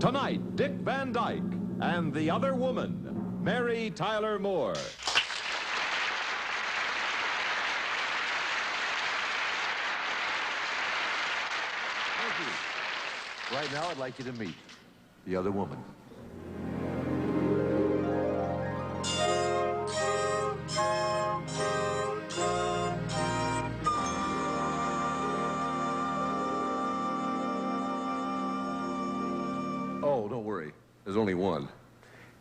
Tonight, Dick Van Dyke and the other woman, Mary Tyler Moore. Thank you. Right now, I'd like you to meet the other woman. Oh, don't worry. There's only one.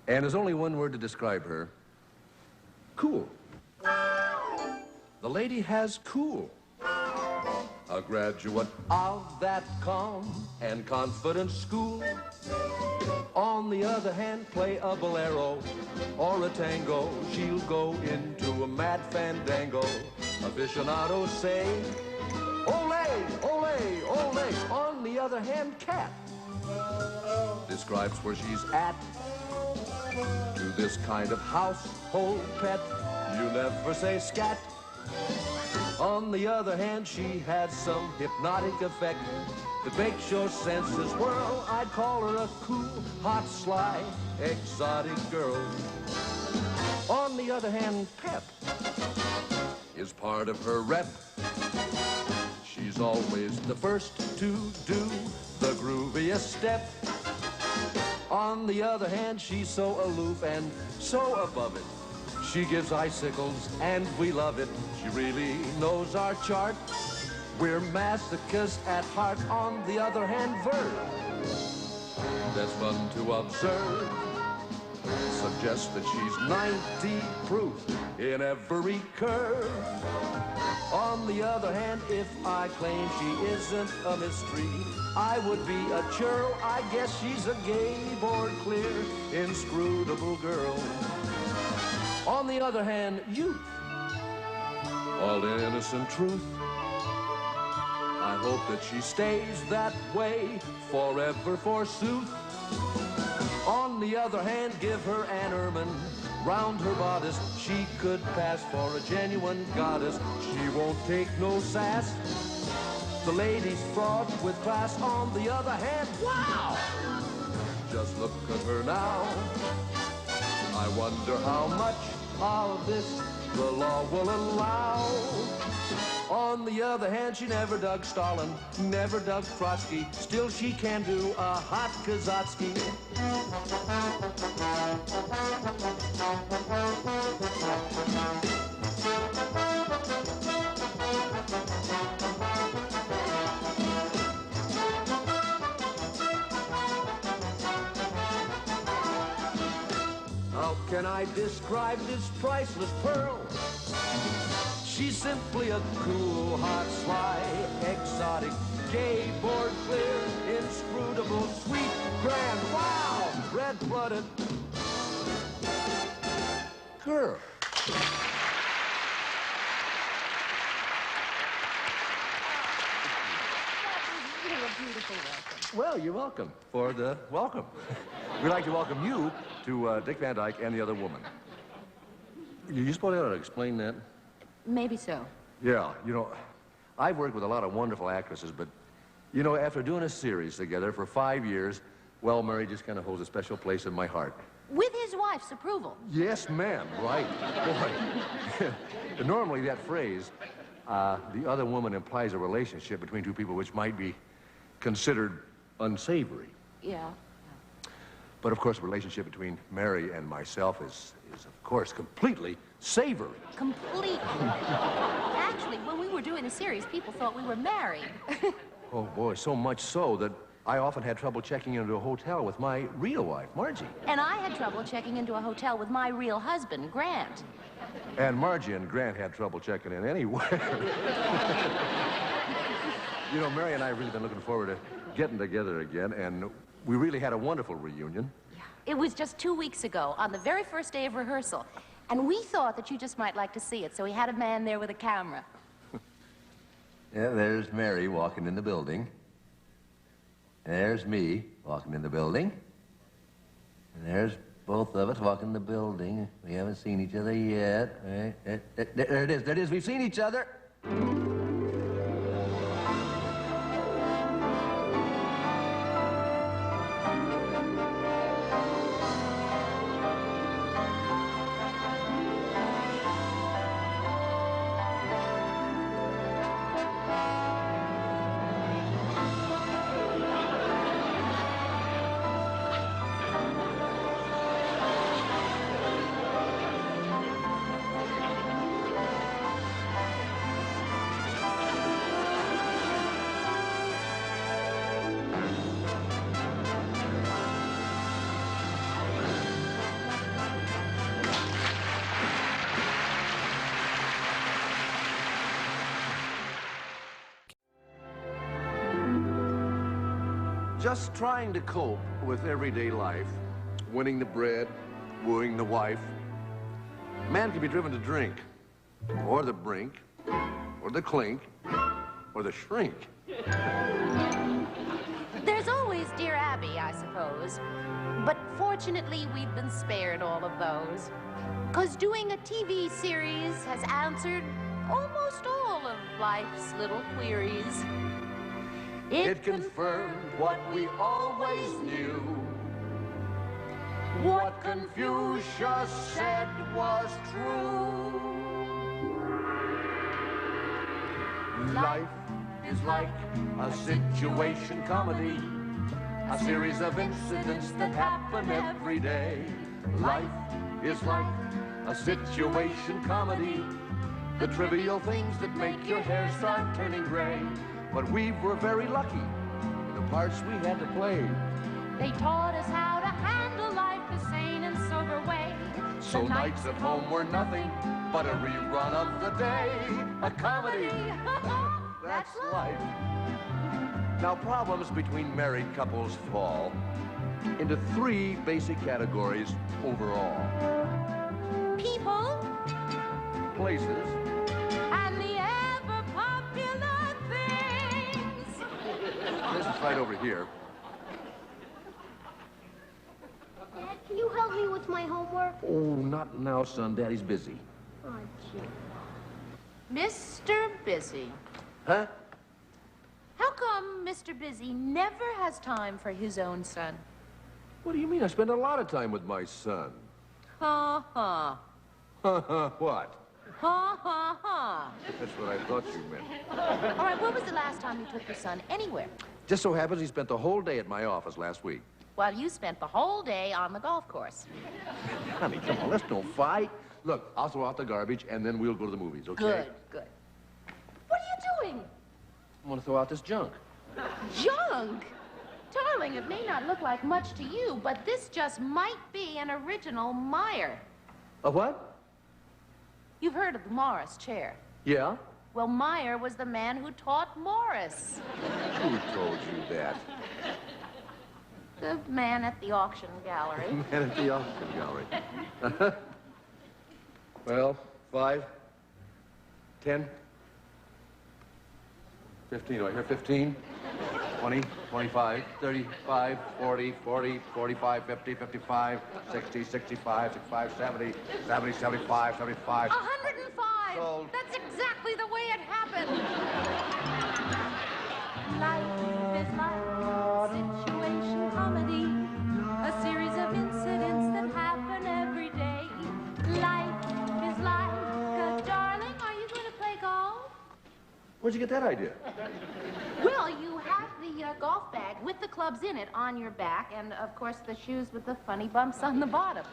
And there's only one word to describe her. Cool. The lady has cool. A graduate of that calm and confident school. On the other hand, play a bolero or a tango. She'll go into a mad fandango. Aficionados say, ole, ole, ole. On the other hand, cat describes where she's at. To this kind of household pet, you never say scat. On the other hand, she has some hypnotic effect that makes your senses whirl. I'd call her a cool, hot, sly, exotic girl. On the other hand, pep is part of her rep. She's always the first to do the grooviest step. On the other hand, she's so aloof and so above it. She gives icicles and we love it. She really knows our chart. We're masochists at heart. On the other hand, verb that's fun to observe suggests that she's 90 proof in every curve. On the other hand, if I claim she isn't a mystery, I would be a churl. I guess she's a gay, bored, clear, inscrutable girl. On the other hand, youth, all innocent truth. I hope that she stays that way forever, forsooth. On the other hand, give her an ermine round her bodice. She could pass for a genuine goddess. She won't take no sass. The lady's fraught with class. On the other hand, wow! Just look at her now. I wonder how much of this the law will allow. On the other hand, she never dug Stalin, never dug Trotsky. Still, she can do a hot Kazatsky. How can I describe this priceless pearl? She's simply a cool, hot, sly, exotic, gay, bored, clear, inscrutable, sweet, grand, wow, red-blooded girl. You're a beautiful welcome. Well, you're welcome for the welcome. We'd like to welcome you to Dick Van Dyke and the other woman. You supposed to explain that? Maybe so. Yeah, you know, I've worked with a lot of wonderful actresses, but, you know, after doing a series together for 5 years, well, Morey just kind of holds a special place in my heart. With his wife's approval. Yes, ma'am, right. Boy. Normally that phrase, the other woman, implies a relationship between two people which might be considered unsavory. Yeah. But, of course, the relationship between Mary and myself is of course, completely savory. Completely. Actually, when we were doing the series, people thought we were married. Oh, boy, so much so that I often had trouble checking into a hotel with my real wife, Margie. And I had trouble checking into a hotel with my real husband, Grant. And Margie and Grant had trouble checking in anywhere. You know, Mary and I have really been looking forward to getting together again, and we really had a wonderful reunion. It was just 2 weeks ago, on the very first day of rehearsal. And we thought that you just might like to see it, so we had a man there with a camera. Yeah, there's Mary walking in the building. There's me walking in the building. And there's both of us walking in the building. We haven't seen each other yet. There it is. There it is. We've seen each other. Just trying to cope with everyday life, winning the bread, wooing the wife. Man can be driven to drink, or the brink, or the clink, or the shrink. There's always Dear Abby, I suppose. But fortunately, we've been spared all of those. 'Cause doing a TV series has answered almost all of life's little queries. It confirmed what we always knew. What Confucius said was true. Life is like a situation comedy, a series of incidents that happen every day. Life is like a situation comedy, the trivial things that make your hair start turning gray. But we were very lucky in the parts we had to play. They taught us how to handle life a sane and sober way. So nights at home were nothing but a rerun of the day. A comedy. That's life. Now, problems between married couples fall into three basic categories overall. People Places, and the ever-popular things. this is right over here. Dad, can you help me with my homework? Oh, not now, son. Daddy's busy. Oh, gee. Mr. Busy. Huh? How come Mr. Busy never has time for his own son? What do you mean? I spend a lot of time with my son. Ha ha. What? Ha ha ha. That's what I thought you meant. All right, when was the last time you took your son anywhere? Just so happens he spent the whole day at my office last week. While you spent the whole day on the golf course. Honey, come on, let's don't fight. Look, I'll throw out the garbage, and then we'll go to the movies, okay? Good, good. What are you doing? I want to throw out this junk. Junk? Darling, it may not look like much to you, but this just might be an original Meyer. A what? You've heard of the Morris chair. Yeah? Well, Meyer was the man who taught Morris. Who told you that? The man at the auction gallery. Man at the auction gallery. Well, 5, 10, 15. Do I hear 15? 20, 25, 35, 40, 40, 45, 50, 55, 60, 65, 65, 70, 70, 75, 75. 105! Sold. That's exactly the way it happened. Life is like situation comedy, a series of incidents that happen every day. Life is like a darling. Are you going to play golf? Where'd you get that idea? Well, you have the golf bag with the clubs in it on your back, and of course the shoes with the funny bumps on the bottom.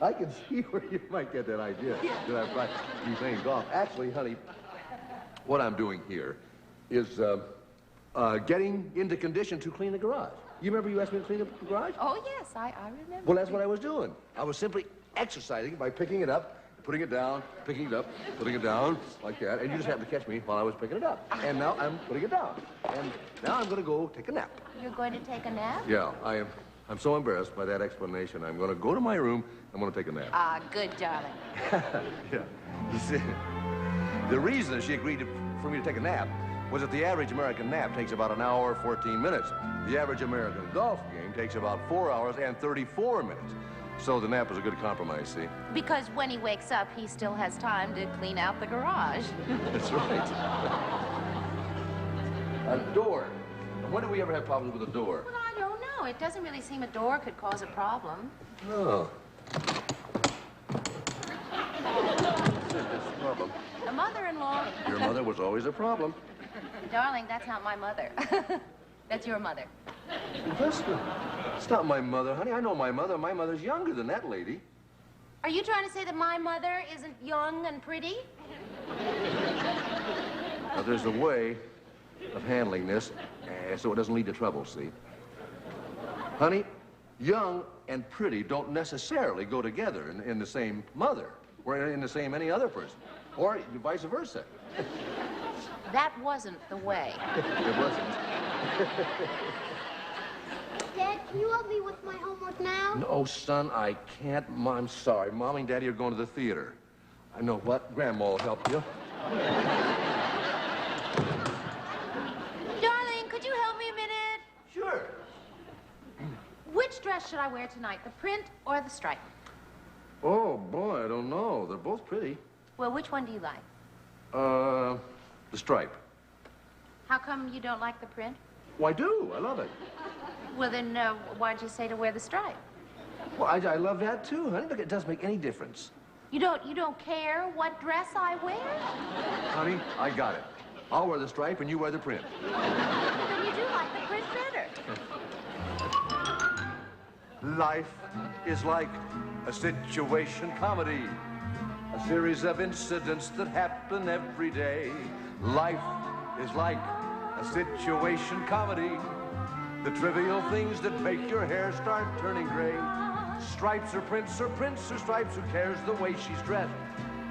I can see where you might get that idea. That I be playing golf. Actually, honey, what I'm doing here is getting into condition to clean the garage. You remember you asked me to clean the garage? Oh, yes, I remember. Well, that's what I was doing. I was simply exercising by picking it up, putting it down, picking it up, putting it down, like that. And you just happened to catch me while I was picking it up. And now I'm putting it down. And now I'm going to go take a nap. You're going to take a nap? Yeah, I am. I'm so embarrassed by that explanation. I'm going to go to my room. I'm going to take a nap. Ah, good, darling. Yeah. You see, the reason she agreed for me to take a nap was that the average American nap takes about an hour, 14 minutes. The average American golf game takes about 4 hours and 34 minutes. So the nap is a good compromise, see? Because when he wakes up, he still has time to clean out the garage. That's right. A door. Now, when do we ever have problems with a door? Well, I don't know. It doesn't really seem a door could cause a problem. No. That's a problem. A mother-in-law. Your mother was always a problem. Darling, that's not my mother. That's your mother. It's not my mother, honey. I know my mother. My mother's younger than that lady. Are you trying to say that my mother isn't young and pretty? Now, there's a way of handling this so it doesn't lead to trouble, see? Honey, young and pretty don't necessarily go together in the same mother or in the same any other person, or vice versa. That wasn't the way. It wasn't. Dad, can you help me with my homework now? No, son, I can't. I'm sorry. Mom and Daddy are going to the theater. I know what. Grandma will help you. Darling, could you help me a minute? Sure. Which dress should I wear tonight, the print or the stripe? Oh, boy, I don't know. They're both pretty. Well, which one do you like? The stripe. How come you don't like the print? Well, I do. I love it. Well, then why'd you say to wear the stripe? Well, I love that, too, honey. Look, it doesn't make any difference. You don't care what dress I wear? Honey, I got it. I'll wear the stripe and you wear the print. Then you do like the print better. Life is like a situation comedy, a series of incidents that happen every day. Life is like a situation comedy, the trivial things that make your hair start turning gray. Stripes or prints or prints or stripes, who cares the way she's dressed?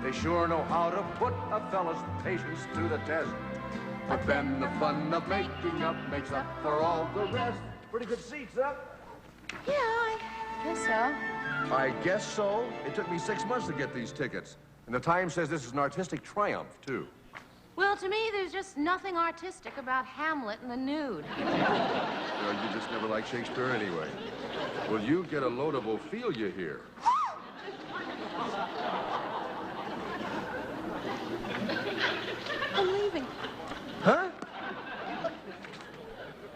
They sure know how to put a fella's patience to the test. But then the fun of making up makes up for all the rest. Pretty good seats, huh? Yeah, I guess so. I guess so. It took me 6 months to get these tickets. And the Times says this is an artistic triumph, too. Well, to me, there's just nothing artistic about Hamlet and the nude. Well, you just never liked Shakespeare anyway. Well, you get a load of Ophelia here. I'm leaving. Huh?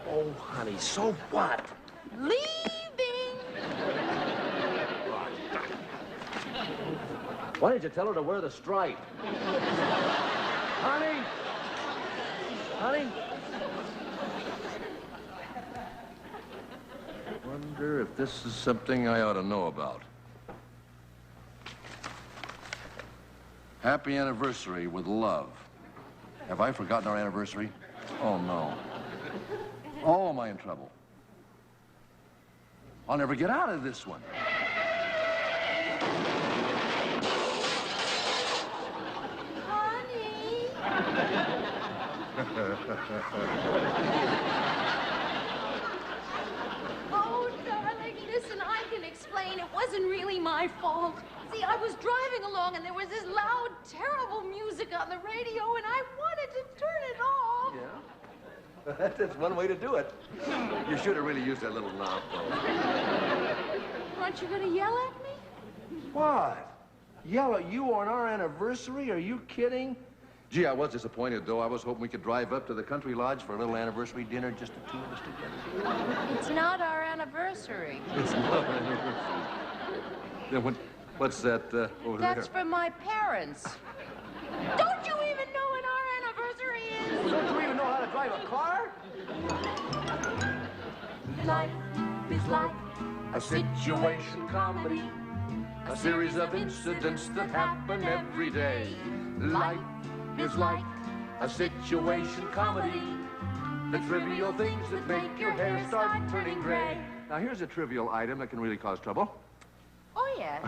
Oh, honey, so what? Leaving! Why did you tell her to wear the stripe? Honey? Honey? Wonder if this is something I ought to know about. Happy anniversary with love. Have I forgotten our anniversary? Oh, no. Oh, am I in trouble? I'll never get out of this one. Honey! Oh, darling, listen, I can explain. It wasn't really my fault. See, I was driving along and there was this loud, terrible music on the radio and I wanted to turn it off. Yeah? That's one way to do it. You should have really used that little knob, though. Aren't you going to yell at me? What? Yell at you on our anniversary? Are you kidding? Gee, I was disappointed, though. I was hoping we could drive up to the country lodge for a little anniversary dinner, just the two of us together. It's not our anniversary. It's not our anniversary. Then what's that over That's there? from my parents. Don't you even know when our anniversary is? Don't you even know how to drive a car? Life is like a situation comedy, A series of incidents that happen every day. Life is like a situation comedy, the trivial things that make your hair start turning gray. Now, here's a trivial item that can really cause trouble. Oh, yes.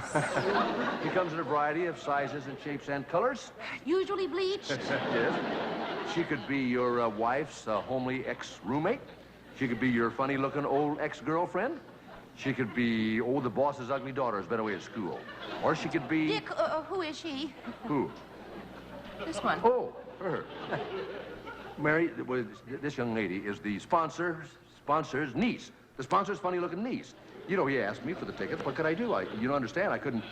It comes in a variety of sizes and shapes and colors. Usually bleached. Yes. She could be your wife's homely ex-roommate. She could be your funny-looking old ex-girlfriend. She could be, the boss's ugly daughter's been away at school. Or she could be... Dick, who is she? Who? This one. Oh, her. Mary, this young lady is the sponsor's niece. The sponsor's funny-looking niece. You know, he asked me for the tickets. What could I do? You don't understand. I couldn't...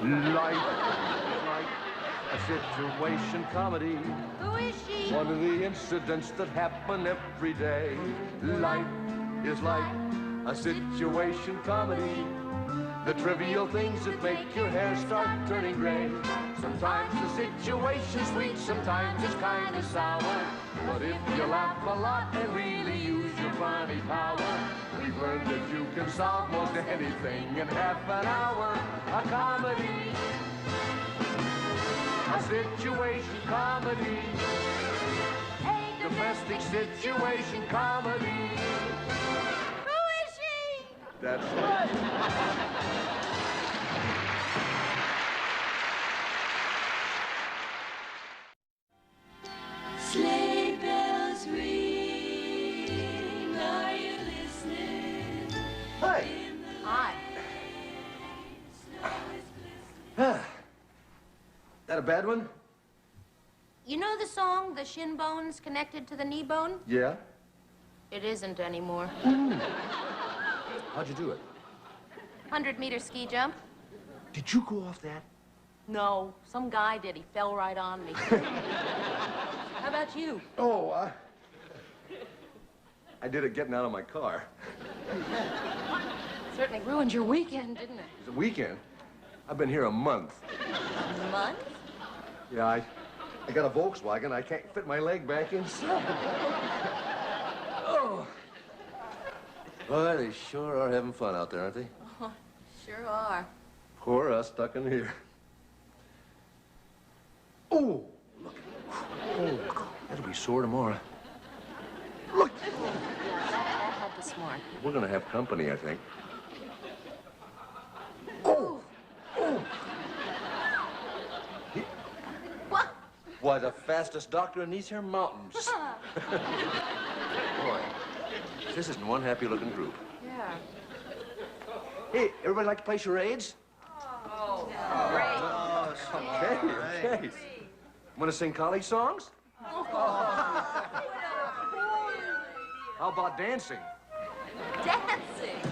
Life like a situation comedy. Who is she? One of the incidents that happen every day. Life is like a situation comedy. The trivial things that make your hair start turning gray. Sometimes the situation's sweet, sometimes it's kind of sour. But if you laugh a lot and really use your funny power, we've learned that you can solve most anything in half an hour. A comedy, a situation comedy, A domestic situation comedy. Who is she? That's right. Sleigh bells. That a bad one? You know the song, The Shin Bone's Connected to the Knee Bone? Yeah. It isn't anymore. How'd you do it? 100-meter ski jump? Did you go off that? No, some guy did. He fell right on me. How about you? Oh, I did it getting out of my car. Certainly ruined your weekend, didn't it? It's a weekend. I've been here a month. A month? Yeah, I got a Volkswagen. I can't fit my leg back inside. Oh. Boy, they sure are having fun out there, aren't they? Oh, sure are. Poor us stuck in here. Oh, look. Oh, that'll be sore tomorrow. Look. That had to smart. We're gonna have company, I think. What? Why, the fastest doctor in these here mountains. Boy, this isn't one happy-looking group. Yeah. Hey, everybody like to play charades? Oh, great. Okay. Want to sing college songs? How about dancing? Dancing.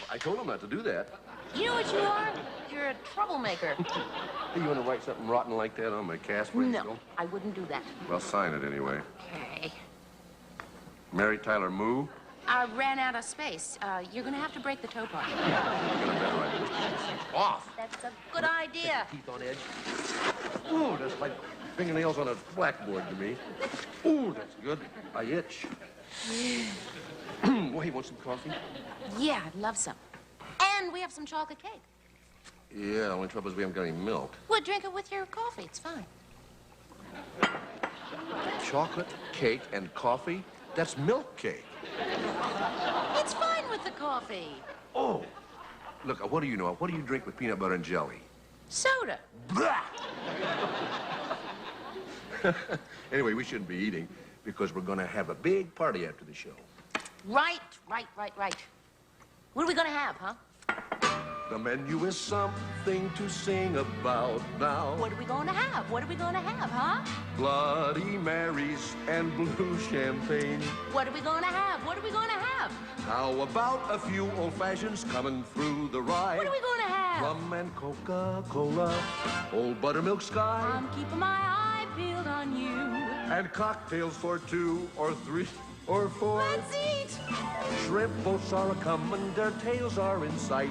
I told him not to do that. You know what you are? You're a troublemaker. Hey, you want to write something rotten like that on my cast? No, I wouldn't do that. Well, sign it anyway. Okay. Mary Tyler Moo. I ran out of space. You're gonna have to break the toe part. You're gonna better write this thing off. That's a good idea. Teeth on edge. Ooh, that's like fingernails on a blackboard to me. Ooh, that's good. I itch. Well, you want some coffee? Yeah, I'd love some. And we have some chocolate cake. Yeah, the only trouble is we haven't got any milk. Well, drink it with your coffee. It's fine. Chocolate, cake, and coffee? That's milk cake. It's fine with the coffee. Oh. Look, what do you know? What do you drink with peanut butter and jelly? Soda. Anyway, we shouldn't be eating because we're going to have a big party after the show. Right. What are we gonna have, huh? The menu is something to sing about now. What are we gonna have? What are we gonna have, huh? Bloody Marys and blue champagne. What are we gonna have? What are we gonna have? How about a few old fashions coming through the ride? What are we gonna have? Rum and Coca-Cola, old buttermilk sky, I'm keeping my eye peeled on you. and cocktails for 2 or 3 or 4. Let's eat. Shrimp boats are a-comin', their tails are in sight.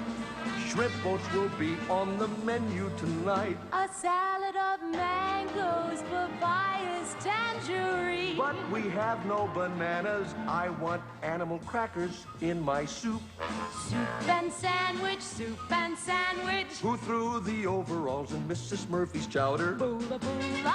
Shrimp boats will be on the menu tonight. A salad of mangoes, papayas, tangerine. But we have no bananas. I want animal crackers in my soup. Soup and sandwich, soup and sandwich. Who threw the overalls in Mrs. Murphy's chowder? Boola boola,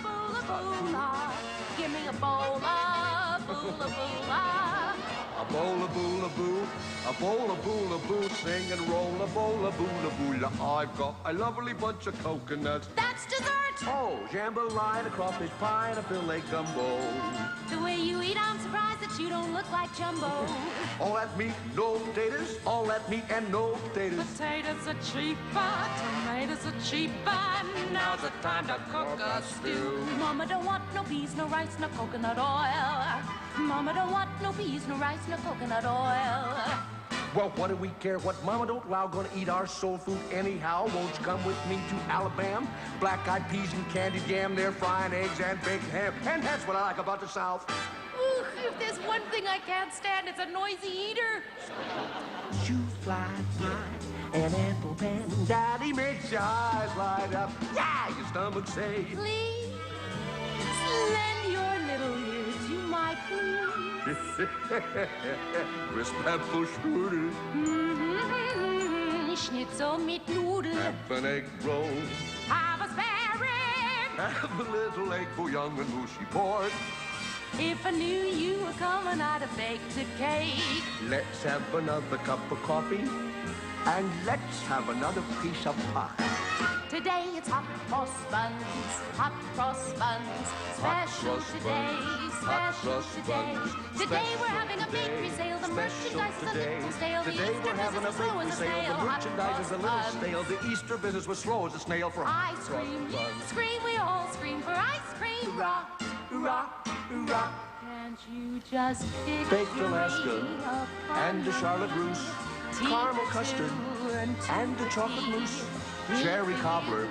boola boola. Give me a bowl of boola boola. A bowl of boola boo, a bowl of boola boo, sing and roll a bowl of boola boola. I've got a lovely bunch of coconuts. That's dessert. Oh, jambalaya, a crawfish pie, and a filet gumbo. The way you eat, I'm surprised that you don't look like Jumbo. All that meat, no potatoes. All that meat and no potatoes. Potatoes are cheaper, tomatoes are cheaper. Now's the time to cook a stew. Mama don't want no peas, no rice, no coconut oil. Mama don't want no peas, no rice, no coconut oil. Well, what do we care what Mama don't allow? Gonna eat our soul food anyhow. Won't you come with me to Alabama? Black-eyed peas and candied yam. They're frying eggs and baked ham. And that's what I like about the South. Ooh, if there's one thing I can't stand, it's a noisy eater. You fly high, an apple pen. Daddy makes your eyes light up. Yeah, your stomach say. Please, lend your little ear to my plea. Crisp Apfelstrudel. Schnitzel mit Nudeln. Have an egg roll. Have a spare rib. Have a little egg bouillon and mushy pork. If I knew you were coming, I'd have baked a cake. Let's have another cup of coffee. And let's have another piece of pie. Today it's hot cross buns, hot cross buns. Special cross today, buns, hot special cross today. buns, Today we're special having a big today, resale. The special merchandise is a today. little stale. The Today Easter we're having a business is big slow as a resale. snail. The Hot merchandise is a cross little buns. stale. The Easter business was slow as a snail for hot Ice cross cream, buns. scream, we all scream for ice cream. Hoorah, hoorah, hoorah. Can't you just pick Baked Alaska me up and the Charlotte Russe, caramel custard and the chocolate mousse, cherry cobbler.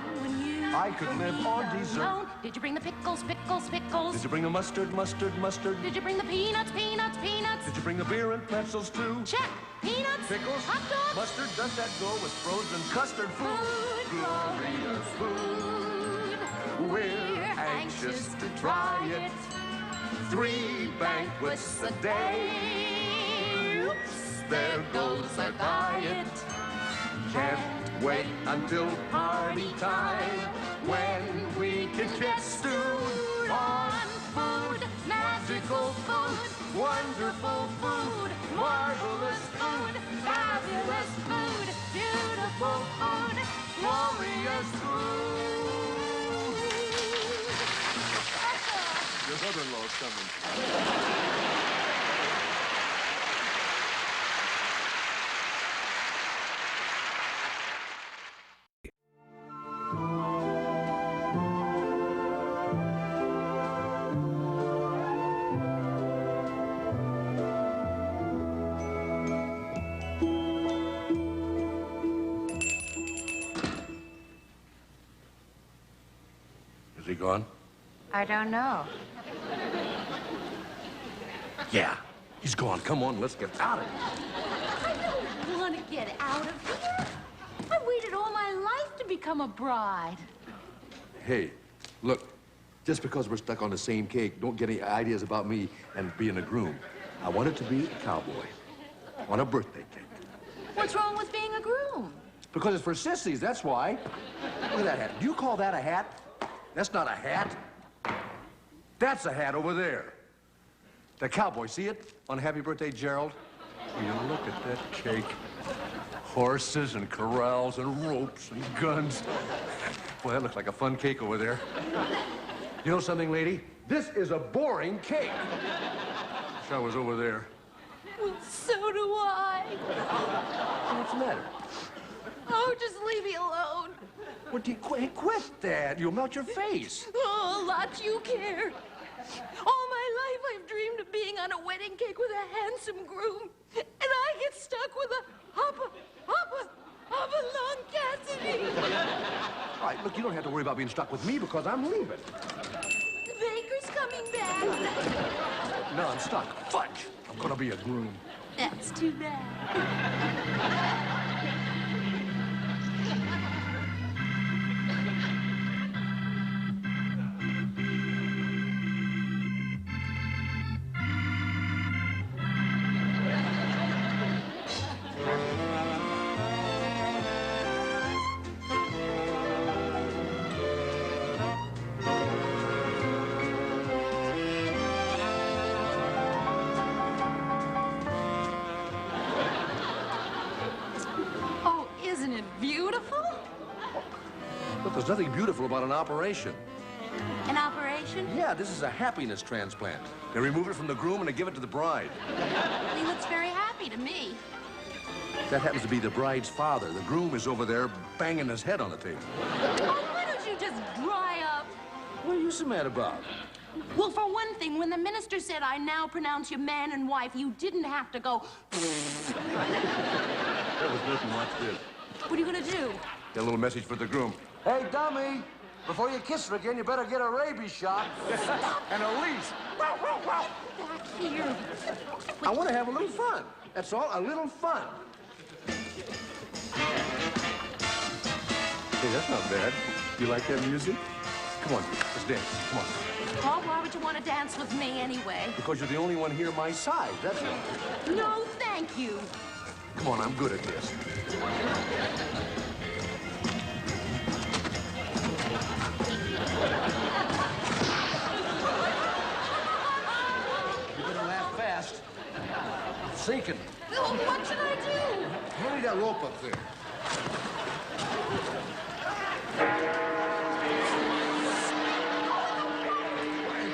I could live on dessert. Did you bring the pickles, pickles, pickles? Did you bring the mustard, mustard, mustard? Did you bring the peanuts, peanuts, peanuts? Did you bring the beer and pretzels too? Check. Peanuts, Pickles, hot dogs, mustard, does that go with frozen custard food? food, glorious food. We're anxious to try it. 3 banquets a day. Oops, there goes our diet. Can't wait until party time when we can get stewed on food. Magical food, wonderful food, marvelous food, fabulous food, beautiful food, glorious food. Your mother-in-law's coming. Is he gone? I don't know. Yeah, he's gone. Come on, let's get out of here. I don't want to get out of here. I waited all my life to become a bride. Hey, look, just because we're stuck on the same cake, don't get any ideas about me and being a groom. I want it to be a cowboy on a birthday cake. What's wrong with being a groom? Because it's for sissies, that's why. Look at that hat. Do you call that a hat? That's not a hat. That's a hat over there. The cowboy, see it? On Happy Birthday, Gerald. You look at that cake. Horses and corrals and ropes and guns. Boy, that looks like a fun cake over there. You know something, lady? This is a boring cake. Wish I was over there. Well, so do I. What's the matter? Oh, just leave me alone. What do you quit that? You'll melt your face. Oh, a lot you care. All my life I've dreamed of being on a wedding cake with a handsome groom. And I get stuck with a hoppa long Cassidy. All right, look, you don't have to worry about being stuck with me because I'm leaving. The baker's coming back. No, I'm stuck. Fudge. I'm gonna be a groom. That's too bad. There's nothing beautiful about an operation. An operation? Yeah, this is a happiness transplant. They remove it from the groom and they give it to the bride. He looks very happy to me. That happens to be the bride's father. The groom is over there banging his head on the table. Oh, why don't you just dry up? What are you so mad about? Well, for one thing, when the minister said, "I now pronounce you man and wife," you didn't have to go. That was nothing. Watch this. What are you gonna do? Got a little message for the groom. Hey, dummy, before you kiss her again, you better get a rabies shot and a leash. Back here. I want to have a little fun. That's all, a little fun. Hey, that's not bad. You like that music? Come on, let's dance. Come on. Oh, why would you want to dance with me anyway? Because you're the only one here my size, that's all. No, thank you. Come on, I'm good at this. You better laugh fast. I'm sinking. Oh, what should I do? Hand me that rope up there.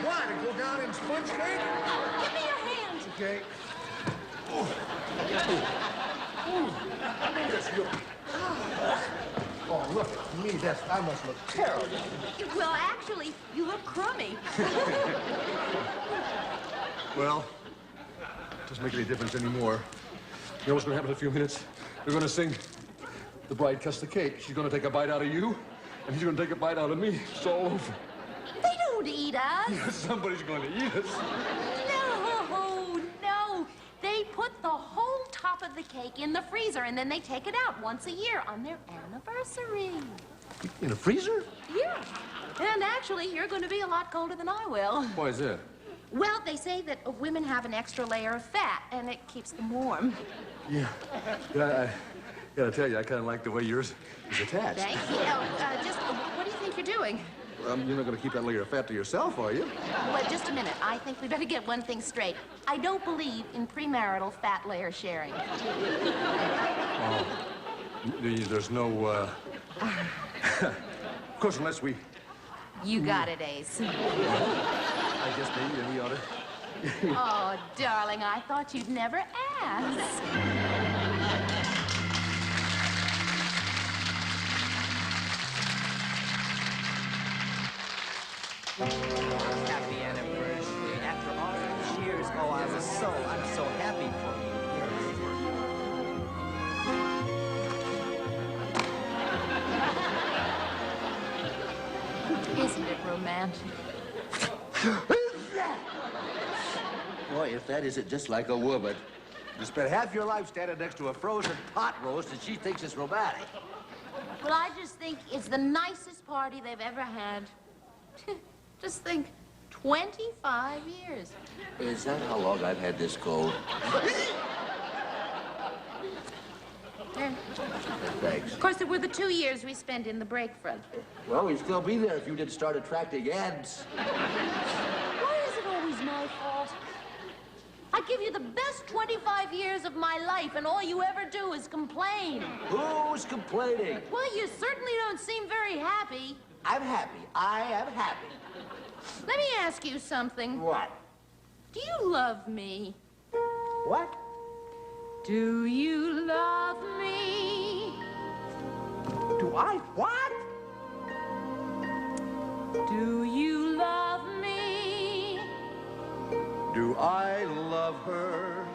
What? To go down in sponge cake? Give me your hand. Okay. Oh, look at me. I must look terrible. Well, actually, you look crummy. Well, doesn't make any difference anymore. You know what's going to happen in a few minutes? They're going to sing "The Bride Cuts the Cake." She's going to take a bite out of you, and he's going to take a bite out of me. It's all over. They don't eat us. Somebody's going to eat us. No. They put the whole top of the cake in the freezer, and then they take it out once a year on their anniversary. In a freezer? Yeah. And actually, you're going to be a lot colder than I will. Why is that? Well, they say that women have an extra layer of fat, and it keeps them warm. Yeah, I gotta tell you, I kind of like the way yours is attached. Thank you. What do you think you're doing? You're not gonna keep that layer of fat to yourself, are you? Well, just a minute. I think we better get one thing straight. I don't believe in premarital fat layer sharing. Oh, there's no, of course, unless we... You got it, Ace. I guess maybe we ought to... Oh, darling, I thought you'd never ask. Happy anniversary. After all these years, oh, I'm so happy for you. Isn't it romantic? Boy, if that isn't just like a woman. You spent half your life standing next to a frozen pot roast, and she thinks it's romantic. Well, I just think it's the nicest party they've ever had. Just think, 25 years. Is that how long I've had this cold? There. Thanks. Of course, there were the 2 years we spent in the break front. Well, we'd still be there if you didn't start attracting ants. Why is it always my fault? I give give you the best 25 years of my life, and all you ever do is complain. Who's complaining? Well, you certainly don't seem very happy. I'm happy. I am happy. Let me ask you something. What? Do you love me? What? Do you love me? Do I what? Do you love me? Do I love her?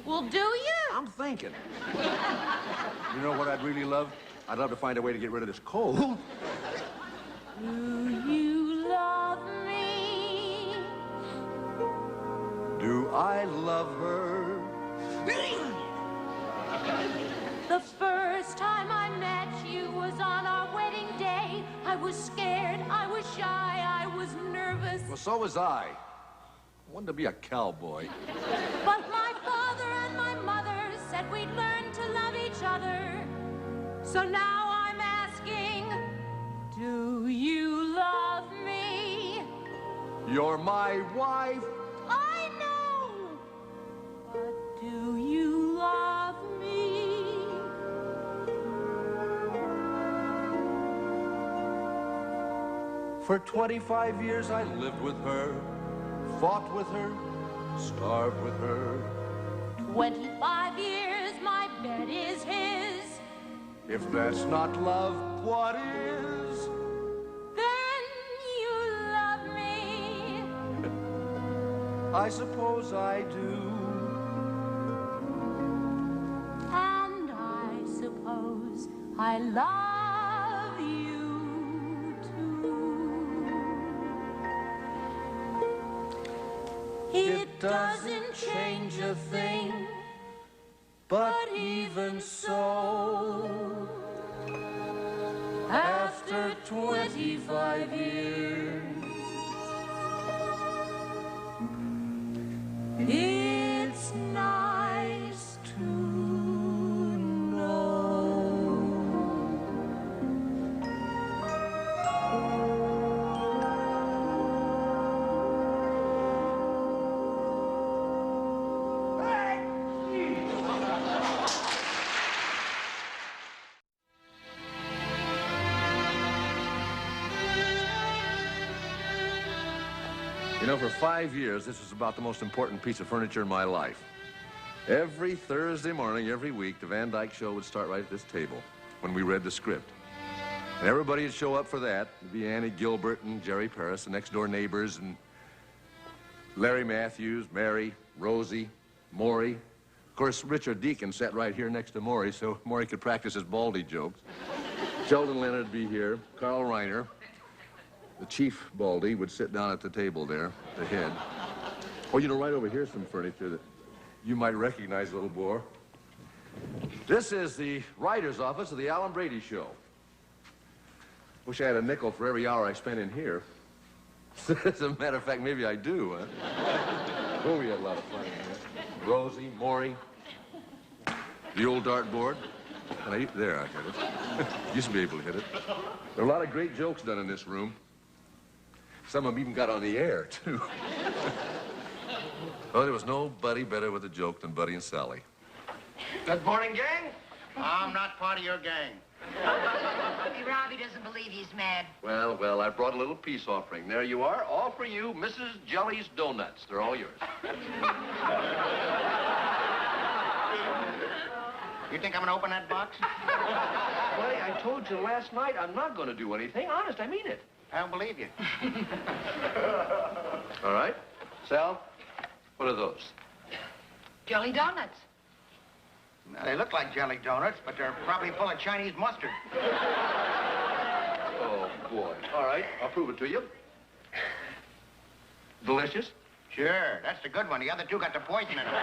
Well, do you? I'm thinking. You know what I'd really love? I'd love to find a way to get rid of this cold. Do you love me? Do I love her? The first time I met you was on our wedding day. I was scared, I was shy, I was nervous. Well, so was I. I wanted to be a cowboy. But my father and my mother said we'd learn to love each other. So now I'm asking, do you love me? You're my wife. I know, but do you love me? For 25 years I lived with her, fought with her, starved with her. 25 years, my bed is his. If that's not love, what is? Then you love me. I suppose I do. And I suppose I love you too. It doesn't change a thing, but even so, after 25 years, it's nice to know. You know, for 5 years, this was about the most important piece of furniture in my life. Every Thursday morning, every week, the Van Dyke Show would start right at this table when we read the script. And everybody would show up for that. It'd be Annie Gilbert and Jerry Paris, the next-door neighbors, and Larry Matthews, Mary, Rosie, Morey. Of course, Richard Deacon sat right here next to Morey, so Morey could practice his baldy jokes. Sheldon Leonard would be here, Carl Reiner. The chief Baldy would sit down at the table there, the head. Oh, you know, right over here's some furniture that you might recognize, little boy. This is the writer's office of the Alan Brady Show. Wish I had a nickel for every hour I spent in here. As a matter of fact, maybe I do, huh? Oh, we had a lot of fun in here. Rosie, Morey, the old dartboard. And there, I hit it. Used to be able to hit it. There are a lot of great jokes done in this room. Some of them even got on the air, too. Oh, there was nobody better with a joke than Buddy and Sally. Good morning, gang. I'm not part of your gang. Hey, Robbie doesn't believe he's mad. Well, well, I brought a little peace offering. There you are, all for you, Mrs. Jelly's Donuts. They're all yours. You think I'm gonna open that box? Buddy, I told you last night I'm not going to do anything. Honest, I mean it. I don't believe you. All right. Sal, what are those? Jelly donuts. Now, they look like jelly donuts, but they're probably full of Chinese mustard. Oh, boy. All right, I'll prove it to you. Delicious? Sure, that's the good one. The other two got the poison in them.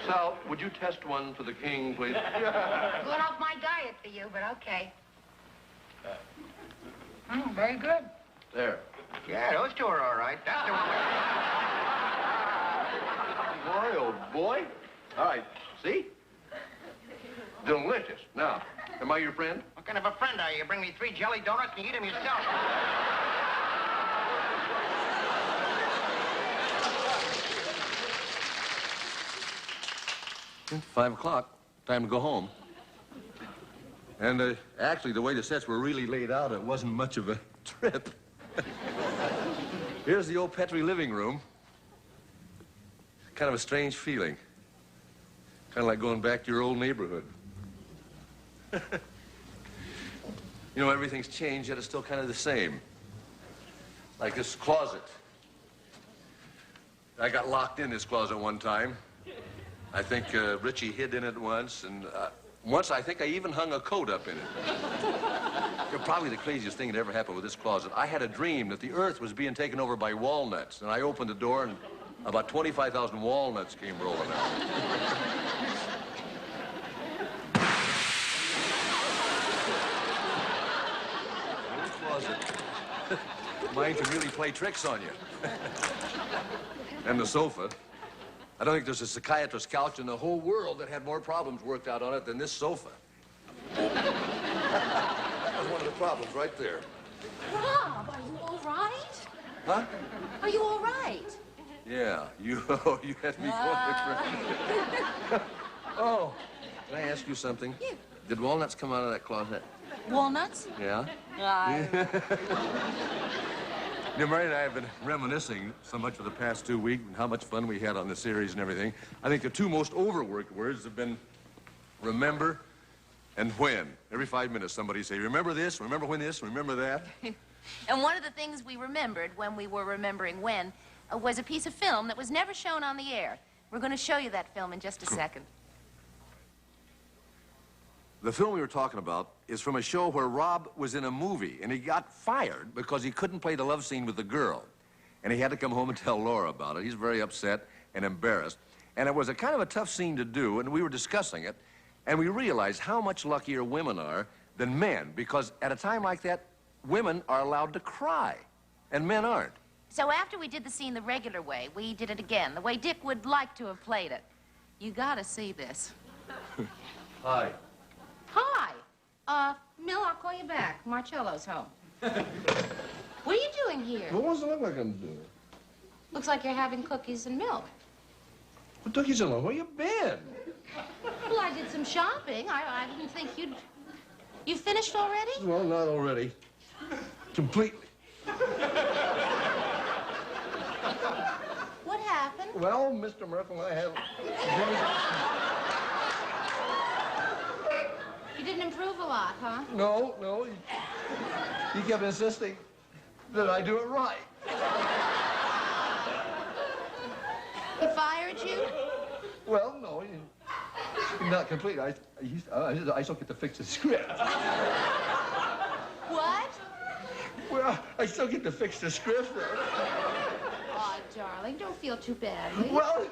Sal, would you test one for the king, please? Going off my diet for you, but okay. Very good. There. Yeah, those two are all right. That's the one. Boy, oh, boy. All right, see? Delicious. Now, am I your friend? What kind of a friend are you? You bring me 3 jelly donuts and you eat them yourself. 5 o'clock. Time to go home. And actually, the way the sets were really laid out, it wasn't much of a trip. Here's the old Petrie living room. Kind of a strange feeling. Kind of like going back to your old neighborhood. You know, everything's changed, yet it's still kind of the same. Like this closet. I got locked in this closet one time. I think Richie hid in it once, and once I think I even hung a coat up in it. Probably the craziest thing that ever happened with this closet. I had a dream that the earth was being taken over by walnuts, and I opened the door, and about 25,000 walnuts came rolling out. Old closet. Mine can really play tricks on you. And the sofa. I don't think there's a psychiatrist's couch in the whole world that had more problems worked out on it than this sofa. That was one of the problems right there. Rob, are you all right? Huh? Are you all right? Yeah, you had me wondering. Oh, can I ask you something? Yeah. Did walnuts come out of that closet? Walnuts? Yeah? You know, Mary and I have been reminiscing so much for the past 2 weeks and how much fun we had on the series and everything. I think the two most overworked words have been remember and when. Every 5 minutes somebody say, remember this, remember when this, remember that. And one of the things we remembered when we were remembering when was a piece of film that was never shown on the air. We're going to show you that film in just a second. The film we were talking about is from a show where Rob was in a movie, and he got fired because he couldn't play the love scene with the girl. And he had to come home and tell Laura about it. He's very upset and embarrassed. And it was a kind of a tough scene to do, and we were discussing it, and we realized how much luckier women are than men, because at a time like that, women are allowed to cry, and men aren't. So after we did the scene the regular way, we did it again, the way Dick would like to have played it. You gotta see this. Hi. Hi. Mill, I'll call you back. Marcello's home. What are you doing here? What does it look like I'm doing? Looks like you're having cookies and milk. What took you so long? Where you been? Well, I did some shopping. I didn't think you'd... You finished already? Well, not already. Completely. What happened? Well, Mr. Merkel, I have... You didn't improve a lot, huh? No. He kept insisting that I do it right. He fired you? Well, no, not completely. I still get to fix the script. What? Well, I still get to fix the script, though. Oh, darling, don't feel too badly. Well,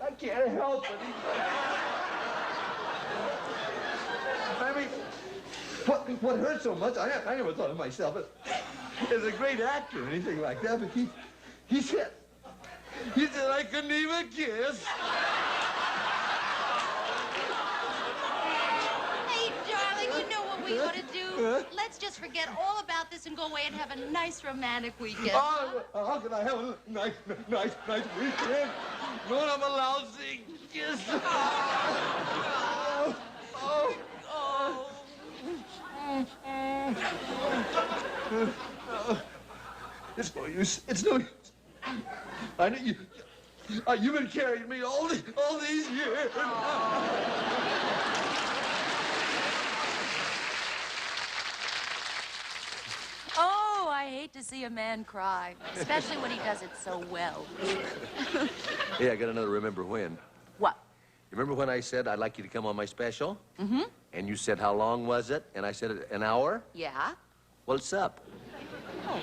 I can't help it. I mean, what hurts so much, I never thought of myself as a great actor or anything like that, but he said I couldn't even kiss. Hey, darling, you know what we ought to do? Let's just forget all about this and go away and have a nice romantic weekend. How can I have a nice weekend when I'm a lousy kiss? It's no use. It's no use. I know you. You've been carrying me all these years. Oh, I hate to see a man cry, especially when he does it so well. Hey, I got another remember when. What? You remember when I said I'd like you to come on my special? Mm-hmm. And you said, how long was it? And I said, an hour? Yeah? Well, it's up. Oh.